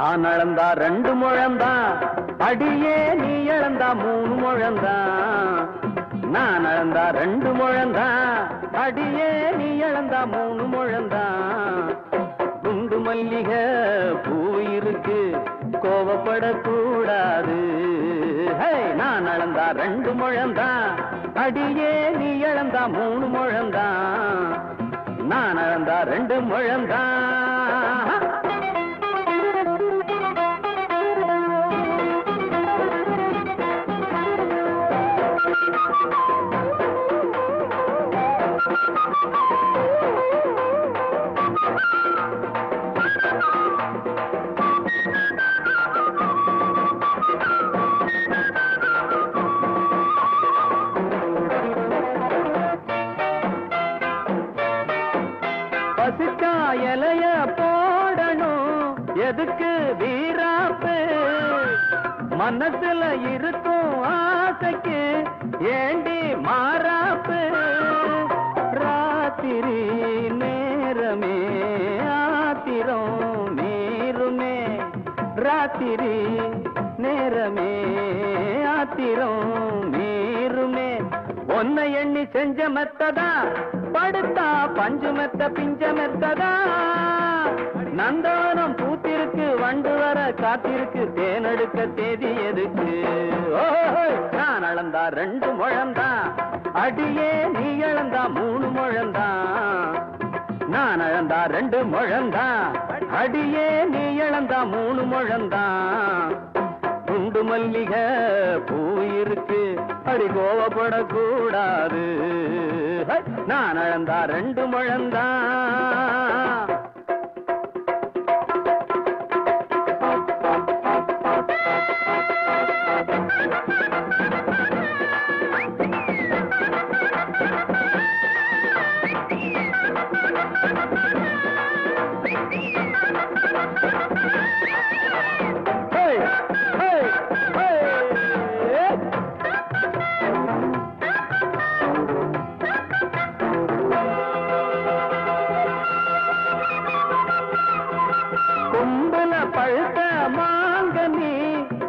நான் அளந்தா 2 முழந்தான், அடியே நீ இழந்தா 3 முழந்தான். நான் அளந்தா 2 முழந்தான், அடியே நீ இழந்தா 3 முழந்தான். குண்டு மல்லிகை பூ இருக்கு, கோவப்படக்கூடாது. நான் அளந்தா 2 முழந்தான், அடியே நீ இழந்தா 3 முழந்தான். நான் அளந்தா 2 முழந்தான். பசிச்சா இலைய போடணும், எதுக்கு வீராப்பு? மனசுல இருக்கும் ஆசைக்கு ஏண்டி மாறாப்பு? ராத்திரி நேரமே ஆத்திரம் நீருமே, ராத்திரி நேரமே ஆத்திரம் நீருமே. ஒன்னை எண்ணி செஞ்ச மெத்ததா, படுத்தா பஞ்சு மெத்த பிஞ்ச மெத்ததா. நந்தவனம் பூத்திருக்கு, வண்டு வர காத்திருக்கு, தேனெடுக்க தேதி எதுக்கு? நான் அளந்தா 2 முழந்தான், அடியே நீ இழந்தா 3 முழந்தான். நான் அளந்தா 2 முழந்தான், அடியே நீ இழந்தா 3 முழந்தான். குண்டு மல்லிகை பூ இருக்கு, அடி கோவப்படக்கூடாது. நான் அளந்தா 2 முழந்தான். கும்பல பழுத்த மாங்கனி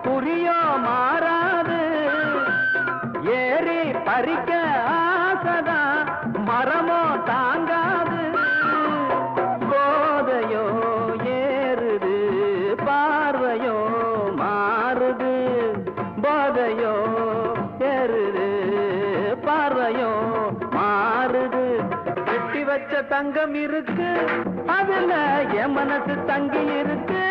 குறியோ மாறாது, ஏறி பறிக்க ஆசைதான் மரமோ தாங்காது. போதையோ ஏறுது, பார்வையோ மாறுது. போதையோ ஏறுது, பார்வையோ மாறுது. கட்டி வச்ச தங்கம் இருக்கு, அதுல என் மனசு தங்கி இருக்கு.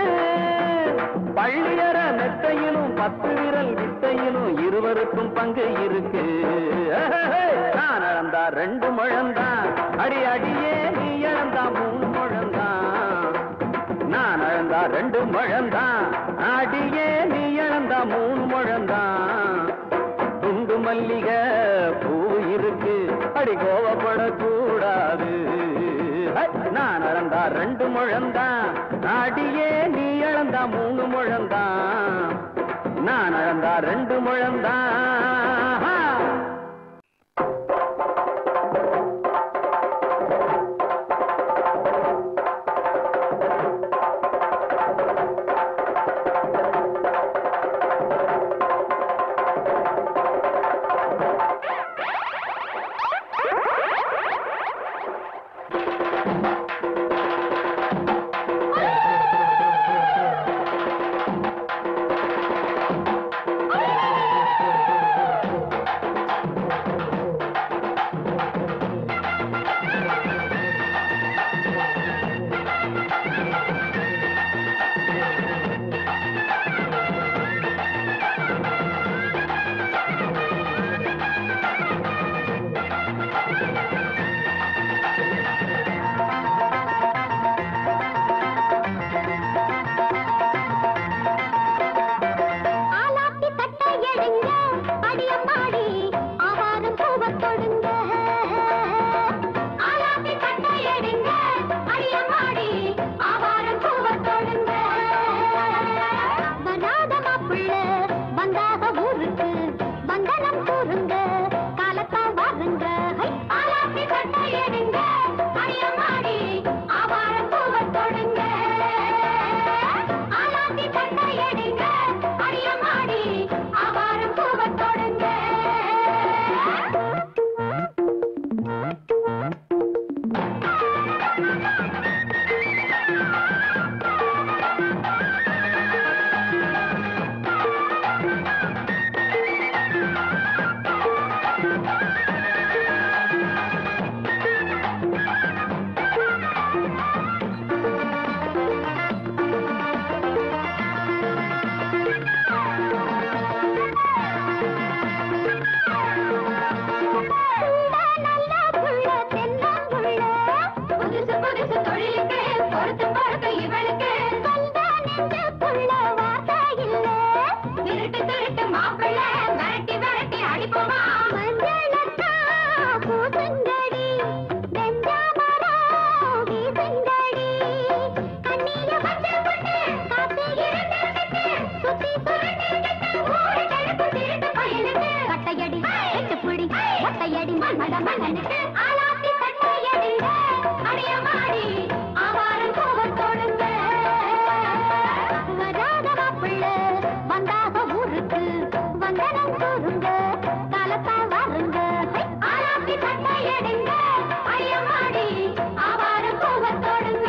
பள்ளியற மெத்தையிலும் 10 விரல் வித்தையிலும் இருவருக்கும் பங்கு இருக்கு. நான் அளந்தா 2 முழந்தான், அடி அடியே நீ இழந்தா 3 முழந்தான். நான் அளந்தா 2 முழந்தான், அடியே நீ இழந்தா 3 முழந்தான். குண்டு மல்லிகை பூ இருக்கு, அடி கோவப்படக்கூடாது. நான் அளந்தா 2 முழந்தான், அடியே நீ இழந்தா 3 முழந்தான். நான் அளந்தா 2 முழந்தான். தட்டையடி மன்மத மன்னனுக்கு ஆலாத்தி தட்டையடிங்க அடியமாடி ஆவாரம் கோவம் தொடுங்க வராத மாப்பிள்ள வந்தாக ஊருக்கு வந்தனம் கூறுங்க காலத்தா வருங்க ஆலாத்தி தட்டையடிங்க அடியமாடி ஆவாரம் கோவம் தொடுங்க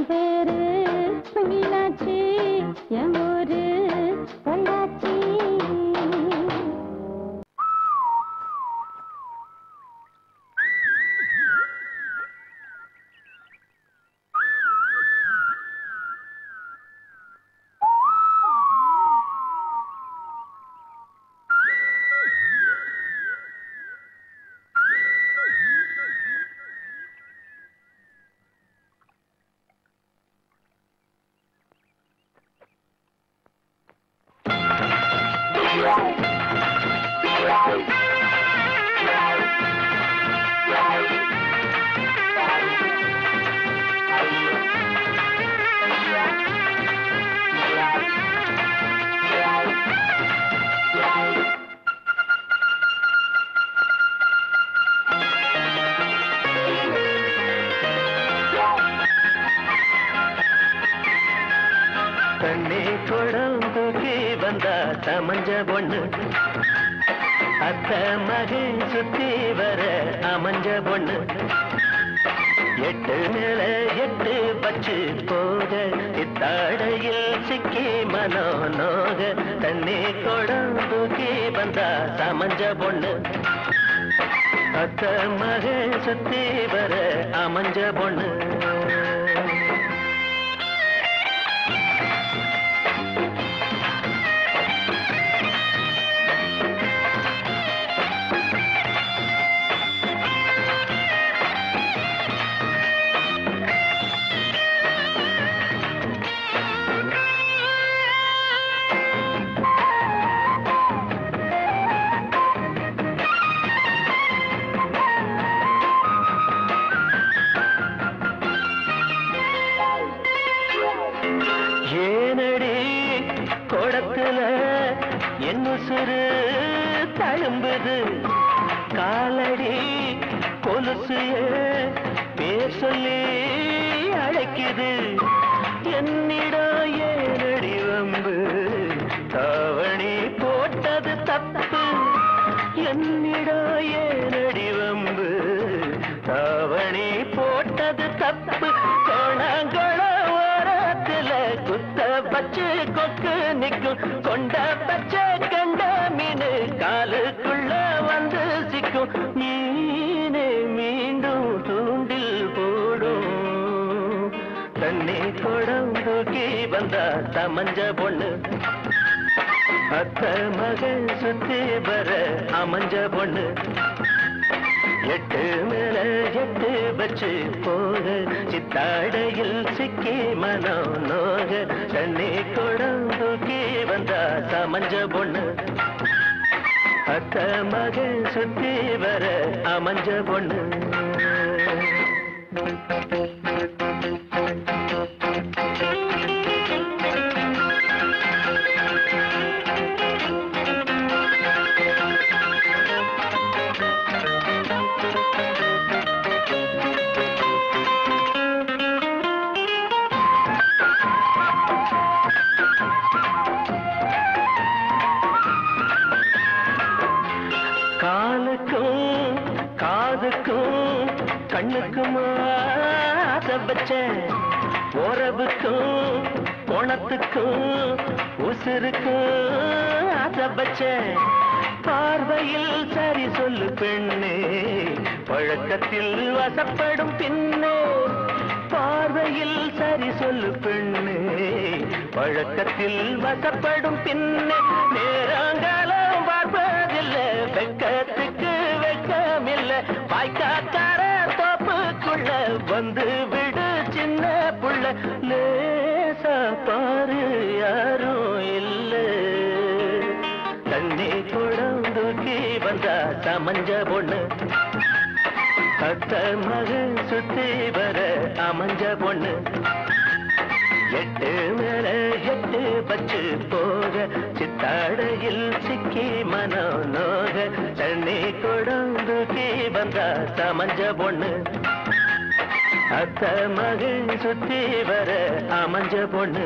பேரு மீனாட்சி, என் ஊரு பொள்ளாச்சி. தண்ணி குடம் தூக்கி வந்தா சமஞ்ச பொண்ணு, அத்த மகன் சுத்தி வர அமைஞ்ச பொண்ணு, எட்டு மேல எட்டு பச்சு போக இத்தாடையில் சிக்கி மனோ நோக. தண்ணி குடம் தூக்கி வந்தா சமஞ்ச பொண்ணு, அத்த மகன் சுத்தி வர அமைஞ்ச பொண்ணு. ஏனடி கோடத்துல என் உசுறு தழும்புது, காலடி கொலுசு பேர் சொல்லி அழைக்குது. என்னிடம் ஏனடி வம்பு, தாவணி போட்டது தப்பு. என்னிடம் ஏனடி வம்பு, தாவணி போட்டது தப்பு. கோணங்கள குத்த பச்சை கொக்கு நிற்கும், கொண்ட பச்சை கண்ட மீனு காலுக்குள்ள வந்து சிக்கும். மீனே மீண்டும் தூண்டில் போடும். தண்ணி குடம் தூக்கி வந்தா சமஞ்ச பொண்ணு, அத்த மகன் சுத்தி வர அமைஞ்ச பொண்ணு, எட்டு மேல எட்டு வச்சு போக சித்தாடையில் சிக்கி மனோ நோக. தண்ணி குடம் தூக்கி வந்தா சமஞ்ச பொண்ணு, அத்த மகன் சுத்தி வர அமைஞ்ச பொண்ணு. காலுக்கும் காதுக்கும் கண்ணுக்கும் ஆசை வச்சேன், உறவுக்கும் குணத்துக்கும் உசுருக்கும் ஆசை வச்சேன். பார்வையில் சரி சொல்லு பெண்ணே, பழக்கத்தில் வசப்படும் பின்னே. பார்வையில் சரி சொல்லு பெண்ணே, பழக்கத்தில் வசப்படும் பின்னே. நேரங்காலம் பார்ப்பதில்லை, வெக்கத்துக்கு வெக்கமில்லை. வாய்க்காக்கார தோப்புக்குள்ள வந்து விடு சின்ன புள்ள. லேசா பாரு யாரும் இல்லை. தண்ணி குடம் தூக்கி வந்தா சமஞ்ச பொண்ணு, அத்த மகன் சுத்தி வர அமைஞ்ச பொண்ணு, எட்டு மேல எட்டு பச்சு போக சித்தாடையில் சிக்கி மனோ நோக. தண்ணி குடம் தூக்கி வந்தா சமஞ்ச பொண்ணு, அத்த மகன் சுத்தி வர அமைஞ்ச பொண்ணு.